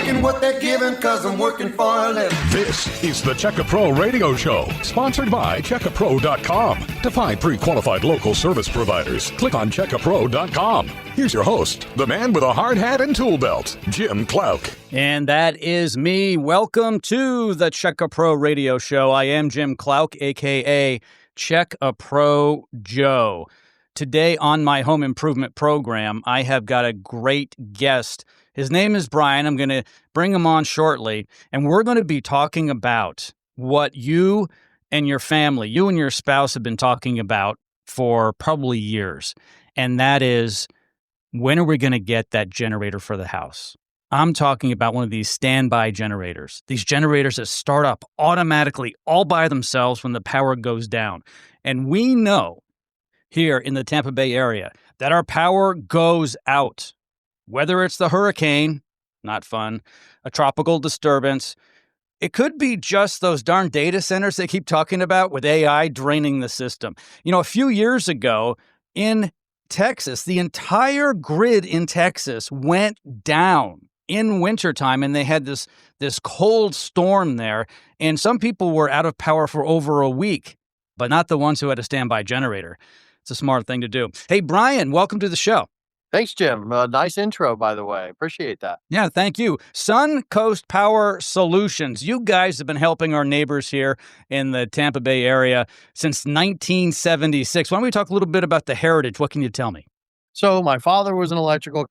taking what they're giving because I'm working for a living. This is the Check a Pro Radio Show, sponsored by checkapro.com. To find pre-qualified local service providers, click on checkapro.com. Here's your host, the man with a hard hat and tool belt, Jim Klauck. And that is me. Welcome to the Check a Pro Radio Show. I am Jim Klauck, a.k.a. Check a Pro Joe. Today on my home improvement program, I have got a great guest. His name is Brian. I'm going to bring him on shortly, and we're going to be talking about what you and your family, you and your spouse have been talking about for probably years, and that is, when are we going to get that generator for the house? I'm talking about one of these standby generators, these generators that start up automatically all by themselves when the power goes down. And we know here in the Tampa Bay area that our power goes out, whether it's the hurricane, not fun, a tropical disturbance. It could be just those darn data centers they keep talking about with AI draining the system. You know, a few years ago in Texas, the entire grid in Texas went down in wintertime, and they had this cold storm there, and some people were out of power for over a week, but not the ones who had a standby generator. It's a smart thing to do. Hey, Brian, welcome to the show. Thanks, Jim. Nice intro, by the way. Appreciate that. Yeah, thank you. Suncoast Power Solutions. You guys have been helping our neighbors here in the Tampa Bay area since 1976. Why don't we talk a little bit about the heritage? What can you tell me? So my father was an electrical.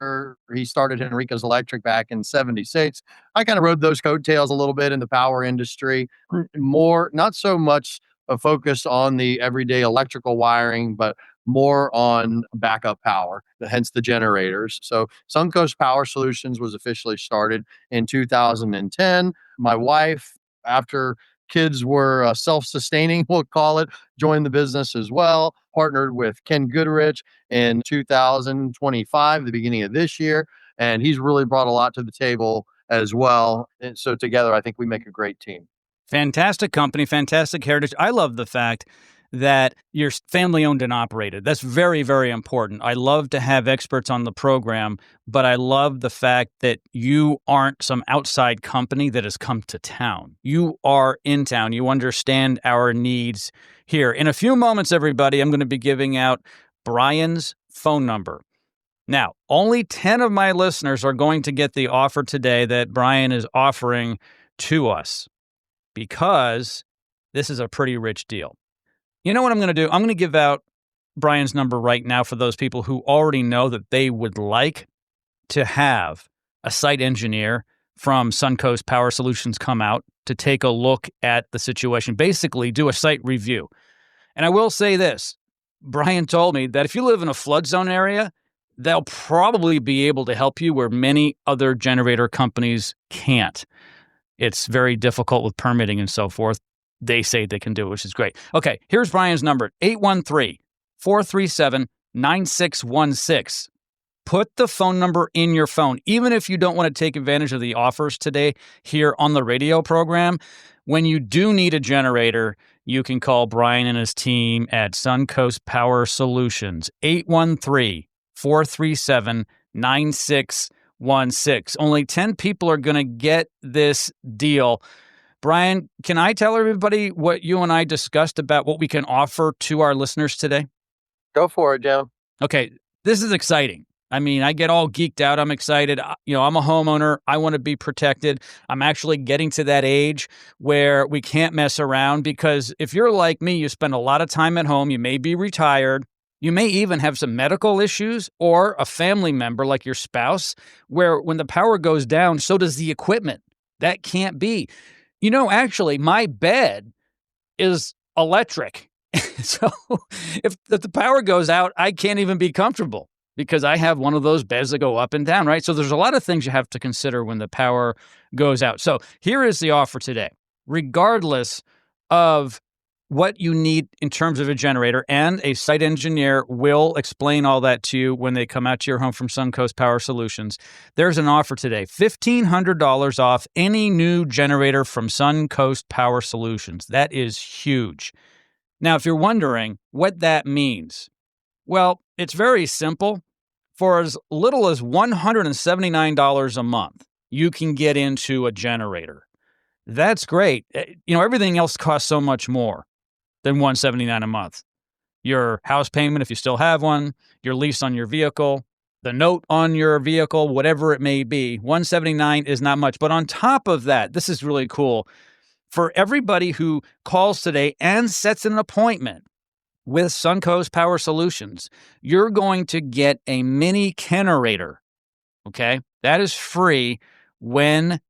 He started Henriquez Electric back in 76. I kind of rode those coattails a little bit in the power industry. More, not so much a focus on the everyday electrical wiring, but more on backup power, hence the generators. So Suncoast Power Solutions was officially started in 2010. My wife, after kids were self-sustaining, we'll call it, joined the business as well, partnered with Ken Goodrich in 2025, the beginning of this year, and he's really brought a lot to the table as well. And so together, I think we make a great team. Fantastic company, fantastic heritage. I love the fact that you're family owned and operated. That's very, very important. I love to have experts on the program, but I love the fact that you aren't some outside company that has come to town. You are in town. You understand our needs here. In a few moments, everybody, I'm going to be giving out Brian's phone number. Now, only 10 of my listeners are going to get the offer today that Brian is offering to us, because this is a pretty rich deal. You know what I'm going to do? I'm going to give out Brian's number right now for those people who already know that they would like to have a site engineer from Suncoast Power Solutions come out to take a look at the situation, basically do a site review. And I will say this, Brian told me that if you live in a flood zone area, they'll probably be able to help you where many other generator companies can't. It's very difficult with permitting and so forth. They say they can do it, which is great. Okay, here's Brian's number, 813-437-9616. Put the phone number in your phone. Even if you don't want to take advantage of the offers today here on the radio program, when you do need a generator, you can call Brian and his team at Suncoast Power Solutions, 813-437-9616. Only 10 people are going to get this deal. Brian, can I tell everybody what you and I discussed about what we can offer to our listeners today? Go for it, Jim. Okay, this is exciting. I mean, I get all geeked out. I'm excited. You know, I'm a homeowner. I want to be protected. I'm actually getting to that age where we can't mess around, because if you're like me, you spend a lot of time at home. You may be retired. You may even have some medical issues, or a family member like your spouse, where when the power goes down, so does the equipment. That can't be. You know, actually, my bed is electric. So if the power goes out, I can't even be comfortable, because I have one of those beds that go up and down, right? So there's a lot of things you have to consider when the power goes out. So here is the offer today. Regardless of what you need in terms of a generator, and a site engineer will explain all that to you when they come out to your home from Suncoast Power Solutions. There's an offer today, $1,500 off any new generator from Suncoast Power Solutions. That is huge. Now, if you're wondering what that means, well, it's very simple. For as little as $179 a month, you can get into a generator. That's great. Everything else costs so much more than $179 a month. Your house payment, if you still have one, your lease on your vehicle, the note on your vehicle, whatever it may be, $179 is not much. But on top of that, this is really cool. For everybody who calls today and sets an appointment with Suncoast Power Solutions, you're going to get a mini Kennerator. Okay? That is free when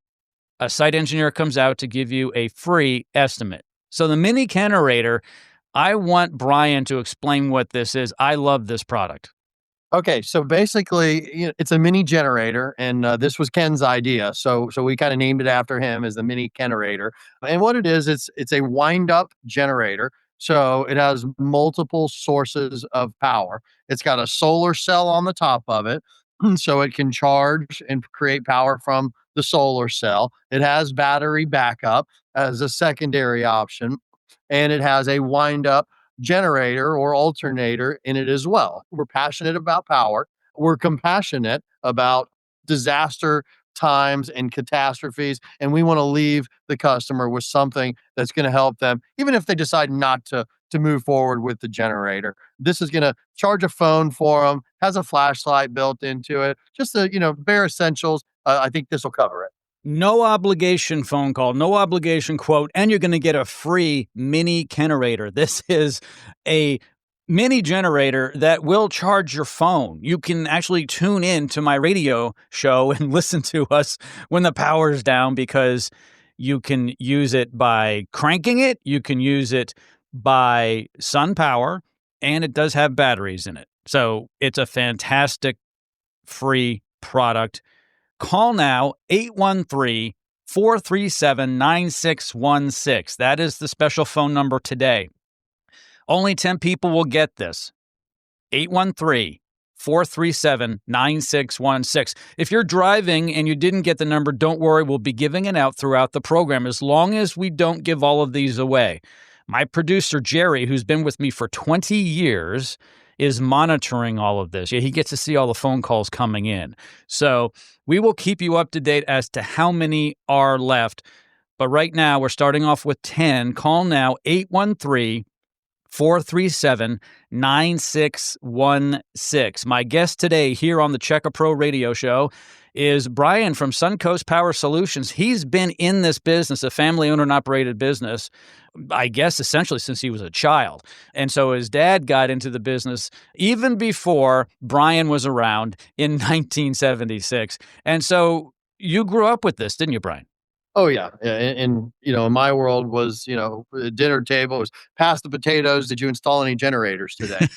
a site engineer comes out to give you a free estimate. So the mini Kennerator, I want Brian to explain what this is. I love this product. Okay, so basically, it's a mini generator, and this was Ken's idea. So we kind of named it after him as the mini Kennerator. And what it is, it's a wind-up generator. So it has multiple sources of power. It's got a solar cell on the top of it, so it can charge and create power from the solar cell. It has battery backup as a secondary option, and it has a wind-up generator or alternator in it as well. We're passionate about power. We're compassionate about disaster times and catastrophes, and we want to leave the customer with something that's going to help them, even if they decide not to move forward with the generator. This is going to charge a phone for them, has a flashlight built into it, just the bare essentials. I think this will cover it. No obligation phone call, no obligation quote, and you're going to get a free mini Kennerator. This is a mini generator that will charge your phone. You can actually tune in to my radio show and listen to us when the power's down, because you can use it by cranking it. You can use it by sun power, and it does have batteries in it. So it's a fantastic free product. Call now, 813-437-9616. That is the special phone number today. Only 10 people will get this. 813-437-9616. If you're driving and you didn't get the number, don't worry. We'll be giving it out throughout the program as long as we don't give all of these away. My producer, Jerry, who's been with me for 20 years, is monitoring all of this. Yeah, he gets to see all the phone calls coming in. So we will keep you up to date as to how many are left. But right now, we're starting off with 10. Call now, 813-437-9616. My guest today here on the Check-A Pro radio show is Brian from Suncoast Power Solutions. He's been in this business, a family-owned and operated business, I guess essentially since he was a child. And so his dad got into the business even before Brian was around in 1976. And so you grew up with this, didn't you, Brian? Oh yeah. And in my world was, dinner table was pass the potatoes. Did you install any generators today?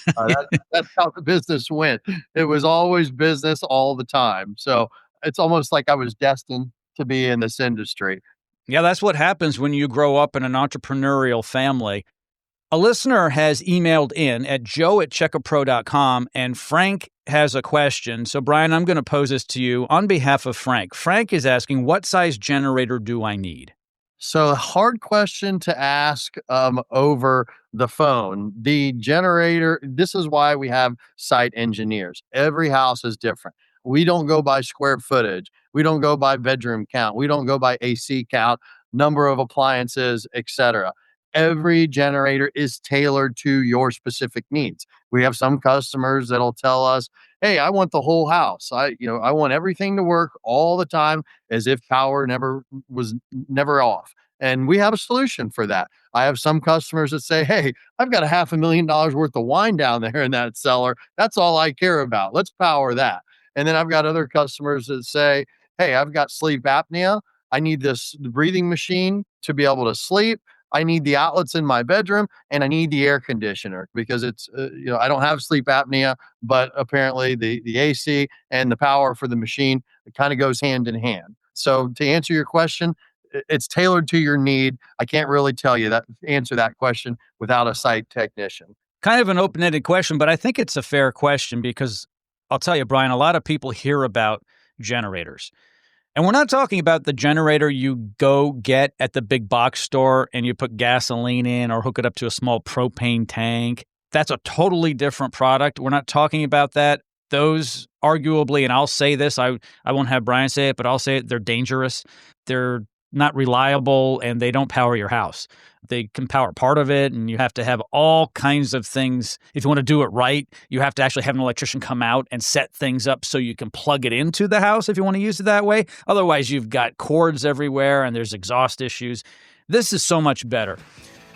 That's how the business went. It was always business all the time. So it's almost like I was destined to be in this industry. Yeah, that's what happens when you grow up in an entrepreneurial family. A listener has emailed in at joe@checkapro.com, and Frank has a question. So, Brian, I'm going to pose this to you on behalf of Frank. Frank is asking, what size generator do I need? So, a hard question to ask over the phone. The generator, this is why we have site engineers. Every house is different. We don't go by square footage. We don't go by bedroom count. We don't go by AC count, number of appliances, etc. Every generator is tailored to your specific needs. We have some customers that'll tell us, "Hey, I want the whole house. I want everything to work all the time as if power was never off." And we have a solution for that. I have some customers that say, "Hey, I've got $500,000 worth of wine down there in that cellar. That's all I care about. Let's power that." And then I've got other customers that say, "Hey, I've got sleep apnea. I need the breathing machine to be able to sleep. I need the outlets in my bedroom, and I need the air conditioner because it's, I don't have sleep apnea, but apparently the AC and the power for the machine, it kind of goes hand in hand." So to answer your question, it's tailored to your need. I can't really answer that question without a site technician. Kind of an open-ended question, but I think it's a fair question because I'll tell you, Brian, a lot of people hear about generators. And we're not talking about the generator you go get at the big box store and you put gasoline in or hook it up to a small propane tank. That's a totally different product. We're not talking about that. those arguably, and I'll say this, I won't have Brian say it, but I'll say it, they're dangerous. They're not reliable, and they don't power your house. They can power part of it, and you have to have all kinds of things. If you want to do it right, you have to actually have an electrician come out and set things up so you can plug it into the house if you want to use it that way. Otherwise, you've got cords everywhere, and there's exhaust issues. This is so much better.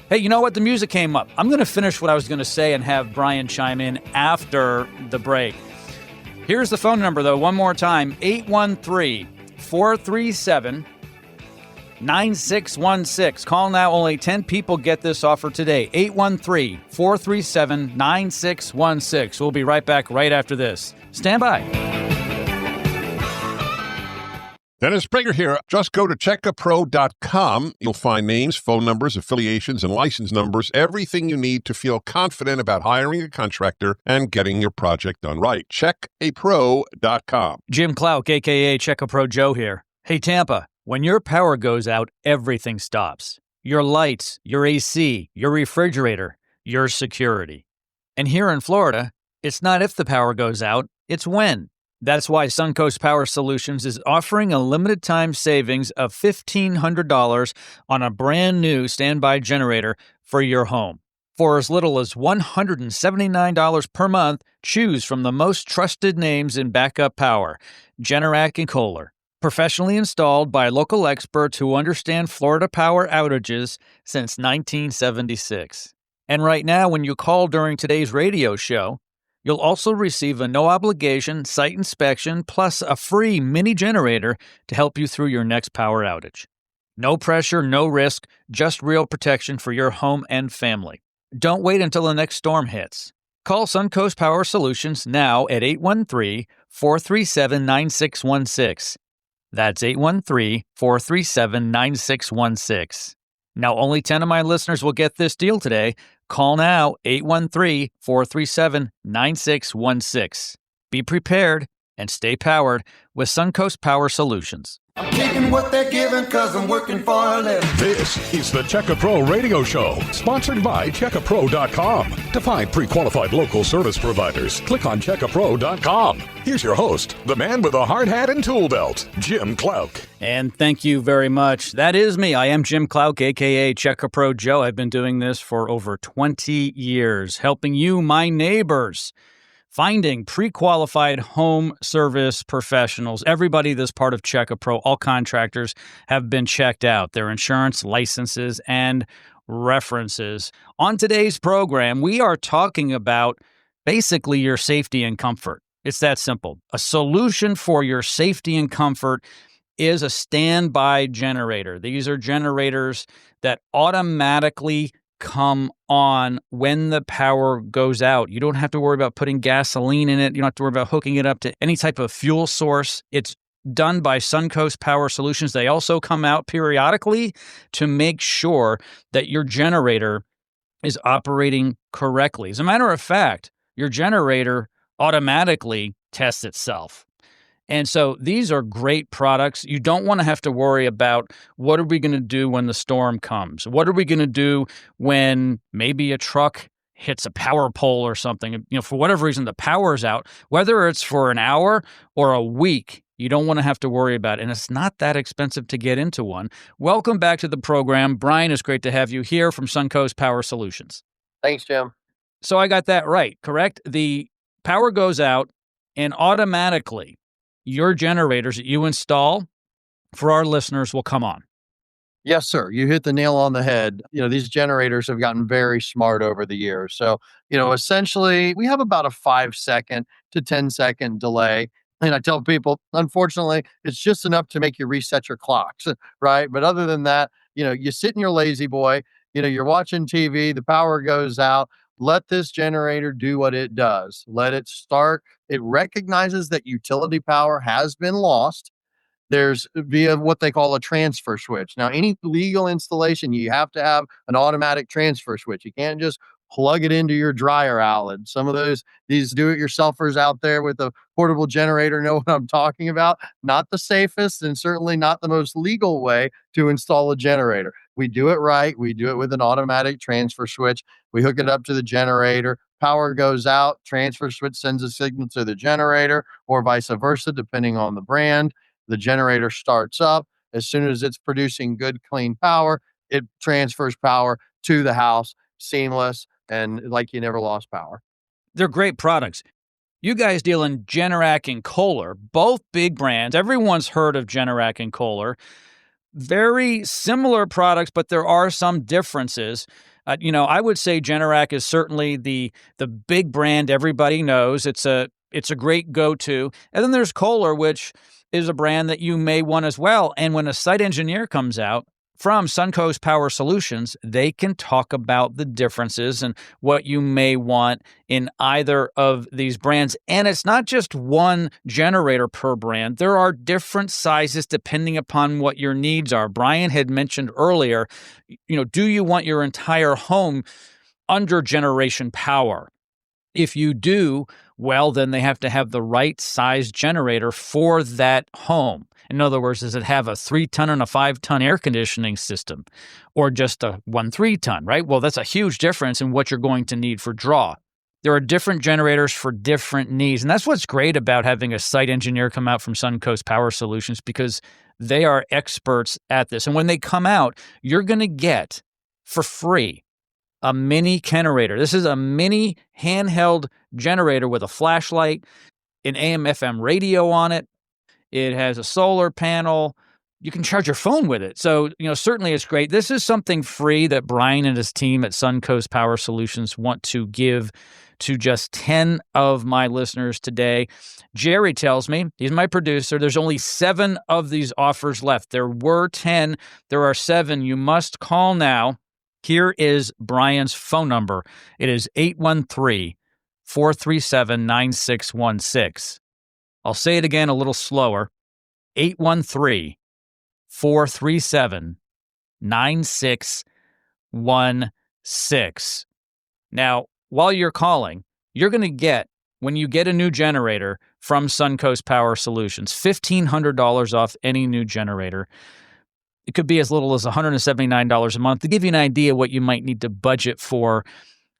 Hey, you know what? The music came up. I'm going to finish what I was going to say and have Brian chime in after the break. Here's the phone number, though, one more time, 813-437-9616. Call now. Only 10 people get this offer today. 813-437-9616. We'll be right back right after this. Stand by. Dennis Springer here. Just go to checkapro.com. You'll find names, phone numbers, affiliations, and license numbers, everything you need to feel confident about hiring a contractor and getting your project done right. Checkapro.com. Jim Klauck, a.k.a. Check a Pro Joe here. Hey, Tampa, when your power goes out, everything stops. Your lights, your AC, your refrigerator, your security. And here in Florida, it's not if the power goes out, it's when. That's why Suncoast Power Solutions is offering a limited time savings of $1,500 on a brand new standby generator for your home. For as little as $179 per month, choose from the most trusted names in backup power, Generac and Kohler. Professionally installed by local experts who understand Florida power outages since 1976. And right now, when you call during today's radio show, you'll also receive a no-obligation site inspection plus a free mini generator to help you through your next power outage. No pressure, no risk, just real protection for your home and family. Don't wait until the next storm hits. Call Suncoast Power Solutions now at 813-437-9616. That's 813-437-9616. Now, only 10 of my listeners will get this deal today. Call now, 813-437-9616. Be prepared and stay powered with Suncoast Power Solutions. I'm taking what they're giving because I'm working for a living. This is the Check a Pro Radio Show, sponsored by checkapro.com. To find pre-qualified local service providers, click on checkapro.com. Here's your host, the man with a hard hat and tool belt, Jim Klauck. And thank you very much. That is me. I am Jim Klauck, a.k.a. Check a Pro Joe. I've been doing this for over 20 years, helping you, my neighbors, finding pre-qualified home service professionals. Everybody that's part of Check a Pro, all contractors have been checked out, their insurance, licenses, and references. On today's program, we are talking about basically your safety and comfort. It's that simple. A solution for your safety and comfort is a standby generator. These are generators that automatically come on when the power goes out. You don't have to worry about putting gasoline in it. You don't have to worry about hooking it up to any type of fuel source. It's done by Suncoast Power Solutions. They also come out periodically to make sure that your generator is operating correctly. As a matter of fact, your generator automatically tests itself. And so these are great products. You don't want to have to worry about what are we going to do when the storm comes? What are we going to do when maybe a truck hits a power pole or something? You know, for whatever reason, the power's out, whether it's for an hour or a week, you don't want to have to worry about it. And it's not that expensive to get into one. Welcome back to the program. Brian, it's great to have you here from Suncoast Power Solutions. Thanks, Jim. So I got that right, correct? The power goes out and automatically your generators that you install for our listeners will come on. Yes, sir. You hit the nail on the head. You know, these generators have gotten very smart over the years. So, essentially we have about a 5-second to 10-second delay. And I tell people, unfortunately, it's just enough to make you reset your clocks, right? But other than that, you sit in your lazy boy, you're watching TV, the power goes out. Let this generator do what it does. Let it start. It recognizes that utility power has been lost. There's via what they call a transfer switch. Now, any legal installation, you have to have an automatic transfer switch. You can't just plug it into your dryer outlet. Some of these do-it-yourselfers out there with a portable generator know what I'm talking about. Not the safest and certainly not the most legal way to install a generator. We do it right. We do it with an automatic transfer switch. We hook it up to the generator. Power goes out. Transfer switch sends a signal to the generator, or vice versa, depending on the brand. The generator starts up. As soon as it's producing good, clean power, it transfers power to the house, seamless, and like you never lost power. They're great products. You guys deal in Generac and Kohler, both big brands. Everyone's heard of Generac and Kohler. Very similar products, but there are some differences. I would say Generac is certainly the big brand everybody knows. It's a great go-to. And then there's Kohler, which is a brand that you may want as well. And when a site engineer comes out from Suncoast Power Solutions, they can talk about the differences and what you may want in either of these brands. And it's not just one generator per brand. There are different sizes depending upon what your needs are. Brian had mentioned earlier, do you want your entire home under generation power? If you do, well, then they have to have the right size generator for that home. In other words, does it have a 3-ton and a 5-ton air conditioning system, or just a 1 3-ton, right? Well, that's a huge difference in what you're going to need for draw. There are different generators for different needs. And that's what's great about having a site engineer come out from Suncoast Power Solutions, because they are experts at this. And when they come out, you're going to get for free a mini Kennerator. This is a mini handheld generator with a flashlight, an AM/FM radio on it. It has a solar panel. You can charge your phone with it. So, certainly it's great. This is something free that Brian and his team at Suncoast Power Solutions want to give to just 10 of my listeners today. Jerry tells me, he's my producer, there's only 7 of these offers left. There were 10. There are 7. You must call now. Here is Brian's phone number. It is 813-437-9616. I'll say it again a little slower. 813-437-9616. Now, while you're calling, you're going to get, when you get a new generator from Suncoast Power Solutions, $1,500 off any new generator. It could be as little as $179 a month. To give you an idea what you might need to budget for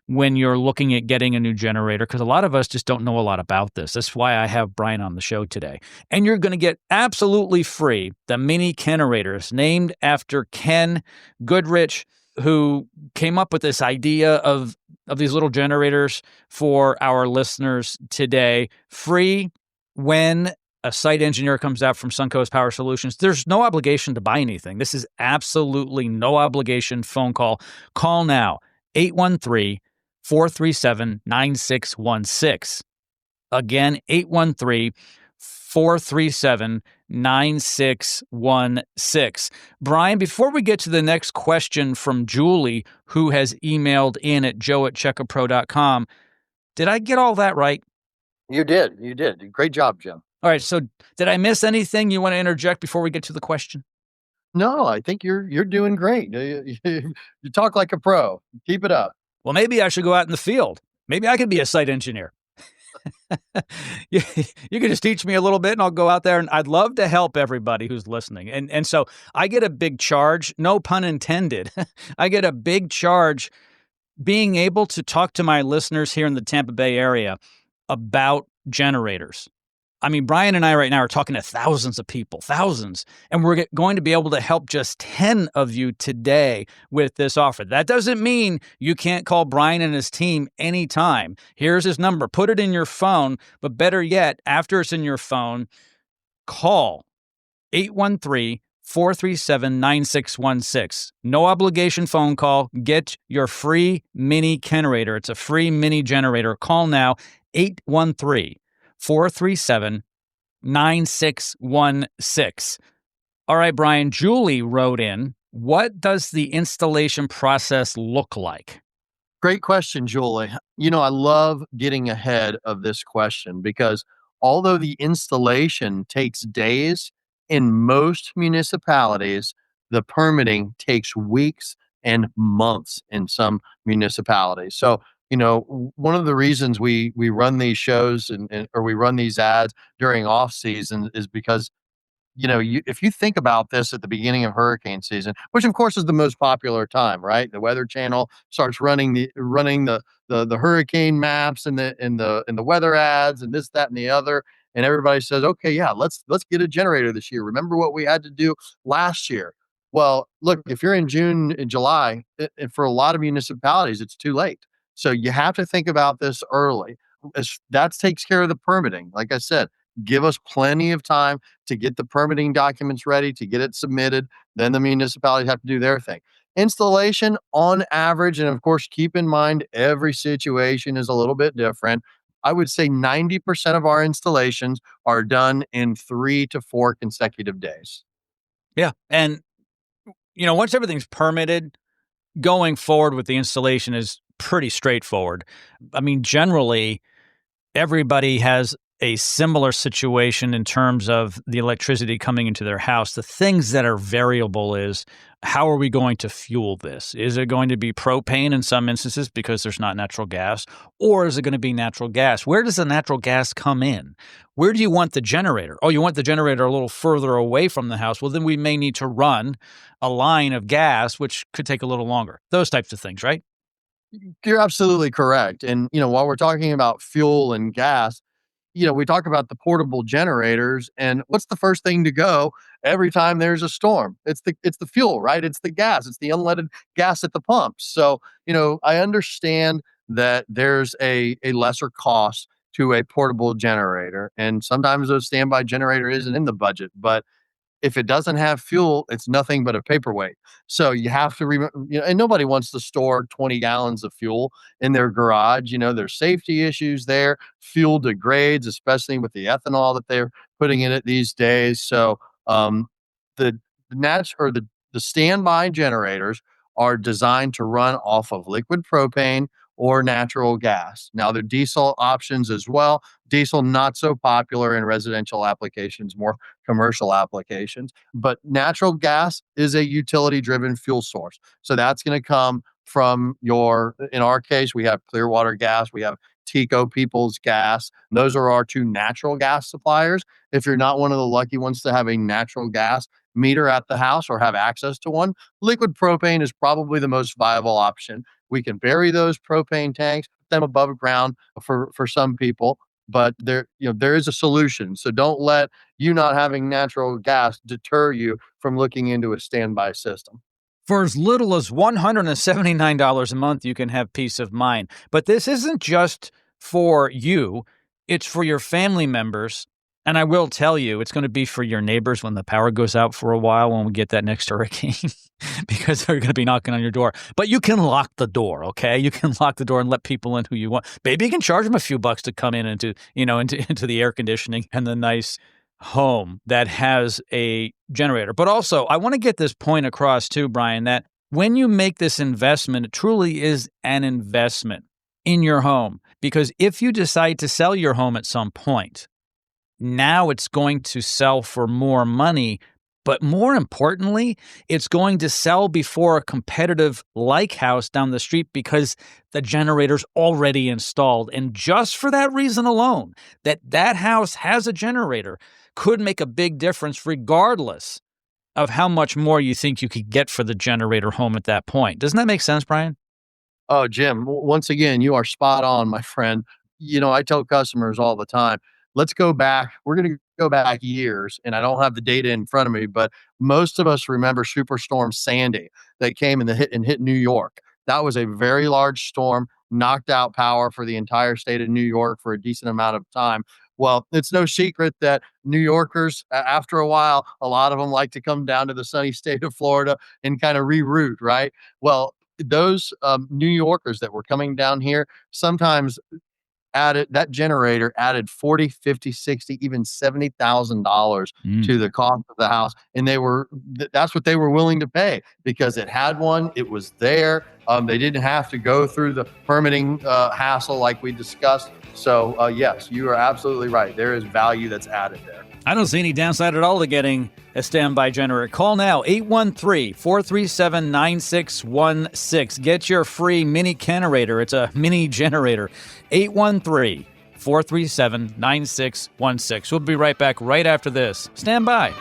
when you're looking at getting a new generator, because a lot of us just don't know a lot about this. That's why I have Brian on the show today. And you're going to get absolutely free the mini Kennerators, named after Ken Goodrich, who came up with this idea of these little generators for our listeners today. Free when a site engineer comes out from Suncoast Power Solutions. There's no obligation to buy anything. This is absolutely no obligation phone call. Call now, 813-437-9616. Again, 813-437-9616. Brian, before we get to the next question from Julie, who has emailed in at joe@checkapro.com, did I get all that right? You did. You did. Great job, Jim. All right, so did I miss anything you want to interject before we get to the question? No, I think you're doing great. You talk like a pro. Keep it up. Well, maybe I should go out in the field. Maybe I could be a site engineer. you can just teach me a little bit and I'll go out there, and I'd love to help everybody who's listening. And so I get a big charge, no pun intended. I get a big charge being able to talk to my listeners here in the Tampa Bay area about generators. I mean, Brian and I right now are talking to thousands of people, thousands, and we're going to be able to help just 10 of you today with this offer. That doesn't mean you can't call Brian and his team anytime. Here's his number. Put it in your phone, but better yet, after it's in your phone, call 813-437-9616. No obligation phone call. Get your free mini Kennerator. It's a free mini generator. Call now, 813-437-9616. All right, Brian, Julie wrote in, what does the installation process look like? Great question, Julie. I love getting ahead of this question because although the installation takes days, in most municipalities, the permitting takes weeks and months in some municipalities. So, one of the reasons we run these shows or we run these ads during off season is because if you think about this at the beginning of hurricane season, which of course is the most popular time, right? The Weather Channel starts running the hurricane maps and the weather ads and this, that, and the other, and everybody says, okay, yeah, let's get a generator this year. Remember what we had to do last year? Well, look, if you're in June and July, for a lot of municipalities, it's too late. So you have to think about this early. That takes care of the permitting. Like I said, give us plenty of time to get the permitting documents ready, to get it submitted. Then the municipalities have to do their thing. Installation on average, and of course, keep in mind every situation is a little bit different. I would say 90% of our installations are done in 3 to 4 consecutive days. Yeah. And, once everything's permitted, going forward with the installation is pretty straightforward. I mean, generally, everybody has a similar situation in terms of the electricity coming into their house. The things that are variable is, how are we going to fuel this? Is it going to be propane in some instances because there's not natural gas? Or is it going to be natural gas? Where does the natural gas come in? Where do you want the generator? Oh, you want the generator a little further away from the house. Well, then we may need to run a line of gas, which could take a little longer. Those types of things, right? You're absolutely correct. And, while we're talking about fuel and gas, we talk about the portable generators, and what's the first thing to go every time there's a storm? It's the fuel, right? It's the gas. It's the unleaded gas at the pumps. So, I understand that there's a lesser cost to a portable generator, and sometimes a standby generator isn't in the budget, but if it doesn't have fuel, it's nothing but a paperweight. So you have to remember, and nobody wants to store 20 gallons of fuel in their garage. There's safety issues there. Fuel degrades, especially with the ethanol that they're putting in it these days. So the standby generators are designed to run off of liquid propane or natural gas. Now, there are diesel options as well. Diesel, not so popular in residential applications, more commercial applications. But natural gas is a utility-driven fuel source. So that's going to come from in our case, we have Clearwater Gas, we have Tico Peoples Gas. Those are our 2 natural gas suppliers. If you're not one of the lucky ones to have a natural gas meter at the house or have access to one, liquid propane is probably the most viable option. We can bury those propane tanks, put them above ground for some people, but there is a solution. So don't let you not having natural gas deter you from looking into a standby system. For as little as $179 a month, you can have peace of mind. But this isn't just for you, it's for your family members. And I will tell you, it's going to be for your neighbors when the power goes out for a while when we get that next hurricane, because they're going to be knocking on your door. But you can lock the door, okay? You can lock the door and let people in who you want. Maybe you can charge them a few bucks to come in into the air conditioning and the nice home that has a generator. But also, I want to get this point across too, Brian, that when you make this investment, it truly is an investment in your home. Because if you decide to sell your home at some point, now it's going to sell for more money, but more importantly, it's going to sell before a competitive like house down the street because the generator's already installed. And just for that reason alone, that house has a generator, could make a big difference regardless of how much more you think you could get for the generator home at that point. Doesn't that make sense, Brian? Oh, Jim, once again, you are spot on, my friend. I tell customers all the time, let's go back. We're going to go back years, and I don't have the data in front of me, but most of us remember Superstorm Sandy that came and hit New York. That was a very large storm, knocked out power for the entire state of New York for a decent amount of time. Well, it's no secret that New Yorkers, after a while, a lot of them like to come down to the sunny state of Florida and kind of reroute, right? Well, those New Yorkers that were coming down here sometimes that generator added $40, $50, $60, even $70,000 to the cost of the house. And that's what they were willing to pay because it had one, it was there. They didn't have to go through the permitting hassle like we discussed. So yes, you are absolutely right. There is value that's added there. I don't see any downside at all to getting a standby generator. Call now, 813-437-9616. Get your free mini Kennerator. It's a mini generator. 813-437-9616. We'll be right back right after this. Stand by.